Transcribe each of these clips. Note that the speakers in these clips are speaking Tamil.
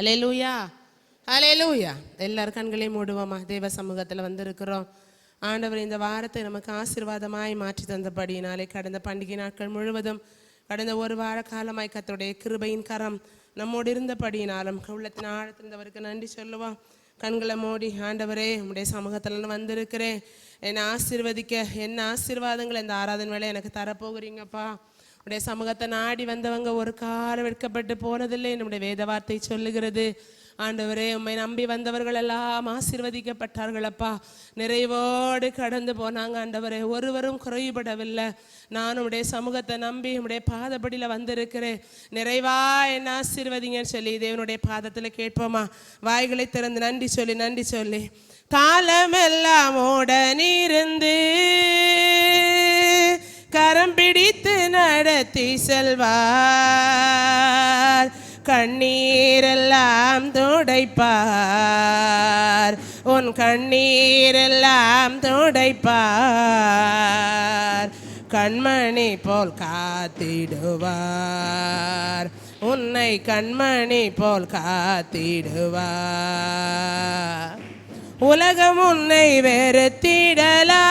ஹல்லேலூயா, ஹல்லேலூயா. எல்லாரும் கண்களையும் மூடுவோமா? தேவ சமூகத்தில் வந்திருக்கிறோம். ஆண்டவர் இந்த வாரத்தை நமக்கு ஆசீர்வாதமாய் மாற்றி தந்தபடியினாலே கடந்த பண்டிகை நாட்கள் முழுவதும் கடந்த ஒரு வார காலமாய் கர்த்தருடைய கிருபையின் கரம் நம்மோடு இருந்தபடியினாலும் உள்ளத்தின் ஆழத்திருந்தவருக்கு நன்றி சொல்லுவோம். கண்களை மூடி, ஆண்டவரே உம்முடைய சமூகத்தில் வந்திருக்கிறேன், என்னை ஆசீர்வதிக்க, என்ன ஆசீர்வாதங்கள் இந்த ஆராதனை வேலை எனக்கு தரப்போகிறீங்கப்பா. உடைய சமூகத்தை நாடி வந்தவங்க ஒரு காலம் வெட்கப்பட்டு போனதில்லை. நம்முடைய வேத வார்த்தை சொல்லுகிறது. ஆண்டவரே, உம்மை நம்பி வந்தவர்கள் எல்லாம் ஆசீர்வதிக்கப்பட்டார்கள் அப்பா. நிறைவோடு கடந்து போனாங்க ஆண்டவரே, ஒருவரும் குறைபடவில்லை. நான் உடைய சமூகத்தை நம்பி உடைய பாதப்படியில் வந்திருக்கிறேன். நிறைவா என்ன ஆசீர்வதிங்கன்னு சொல்லி தேவனுடைய பாதத்தில் கேட்போமா? வாய்களை திறந்து நன்றி சொல்லி நன்றி சொல்லி காலமெல்லாம் உடனிருந்து கரம் பிடித்து நடத்தி செல்வார், கண்ணீரெல்லாம் துடைப்பார், உன் கண்ணீரெல்லாம் துடைப்பார், கண்மணி போல் காத்திடுவார், உன்னை கண்மணி போல் காத்திடுவார். உலகம் உன்னை வெறுத்திடலாம்,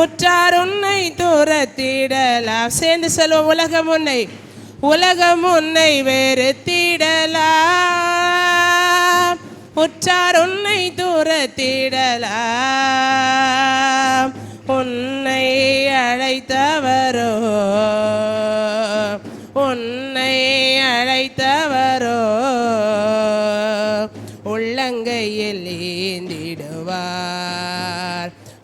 உற்றார் உன்னை துரத்திடலாம். சேர்ந்து சொல்லுவோம். உலகம் உன்னை வெறுத்திடலாம், உற்றார் உன்னை துரத்திடலாம், உன்னை அழைத்தவரோ உள்ளங்கையில் ஏந்திடுவார்,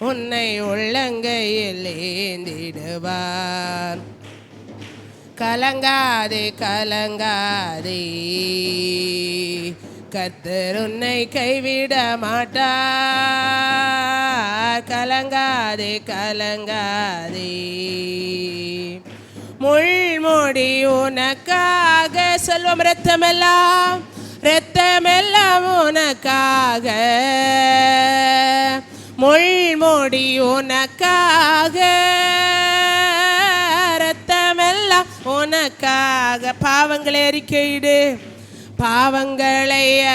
உன்னை உள்ளங்கையில் ஏந்திடுவார். கலங்காதே கர்த்தர் உன்னை கைவிட மாட்டார். கலங்காதே முள்முடி உனக்காக சொல்வோம். இரத்தமெல்லாம் உனக்காக, முள்முடி உனக்காக, இரத்தமெல்லாம் உனக்காக. பாவங்களை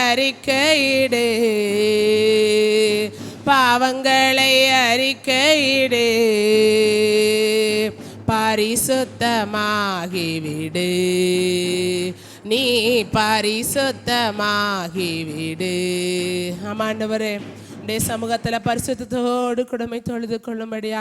அறிக்கையிடு, பரிசுத்தமாகிவிடு, நீ பரிசுத்தமாகிவிடு. ஆமாண்டவரே, உடைய சமூகத்தில் பரிசுத்தத்தோடு குடும்பை தொழுது கொள்ளும்படியா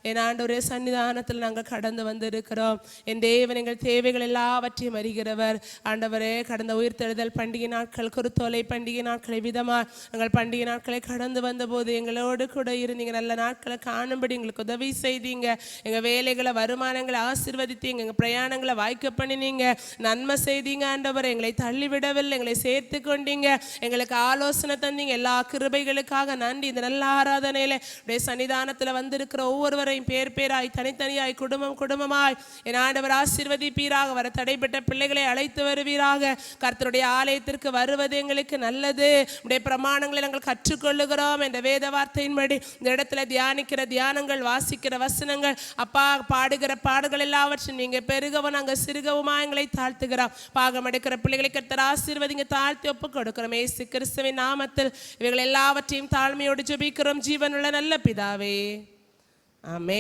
என் ஆண்டவரே சன்னிதானத்தில் நாங்கள் கடந்து வந்திருக்கிறோம். என் தேவன் எங்கள் தேவைகள் எல்லாவற்றையும் அறிகிறவர். ஆண்டவரே, கடந்த உயிர்த்தெழுதல் பண்டிகை நாட்கள், குருத்தோலை பண்டிகை நாட்களை விதமாக நாங்கள் பண்டிகை நாட்களை கடந்து வந்தபோது எங்களோடு கூட இருந்தீங்க. நல்ல நாட்களை காணும்படி எங்களுக்கு உதவி செய்தீங்க. எங்கள் வேலைகளை, வருமானங்களை ஆசீர்வதித்தீங்க. எங்கள் பிரயாணங்களை வாய்க்க பண்ணினீங்க, நன்மை செய்தீங்க. ஆண்டவரை எங்களை தள்ளிவிடவில்லை, எங்களை சேர்த்து கொண்டீங்க, எங்களுக்கு ஆலோசனை தந்தீங்க. எல்லா கிருபைகளுக்காக நன்றி. இந்த நல்ல ஆராதனையில சன்னிதானத்தில் வந்திருக்கிற ஒவ்வொருவரையும் பேர் பேராய், தனித்தனியாய், குடும்பமாய் என் ஆண்டவர் ஆசீர்வதிப்பீராக. வர தடைப்பட்ட பிள்ளைகளை அழைத்து வருவீராக. கர்த்தருடைய ஆலயத்திற்கு வருவது எங்களுக்கு நல்லது. உடைய பிரமாணங்களை நாங்கள் கற்றுக்கொள்ளுகிறோம் என்ற வேத வார்த்தையின்படி இந்த இடத்துல தியானிக்கிற தியானங்கள், வாசிக்கிற வசனங்கள், அப்பா பாடுகிற பாடுகள் எல்லாவற்றையும் நீங்க பெருகவும் நாங்கள் சிறுகவுமா எங்களை தாழ்த்துகிறோம். பாகம் எடுக்கிற பிள்ளைகளை கர்த்தர் ஆசீர்வதிங்க. தாழ்த்தி ஒப்பு கொடுக்கிறோம் இயேசு கிறிஸ்துவின் நாமத்தில் இவைகள் எல்லாவற்றையும் தாழ்மையோடு ஜெபிக்கிறோம் ஜீவனுள்ள நல்ல பிதாவே, ஆமென்.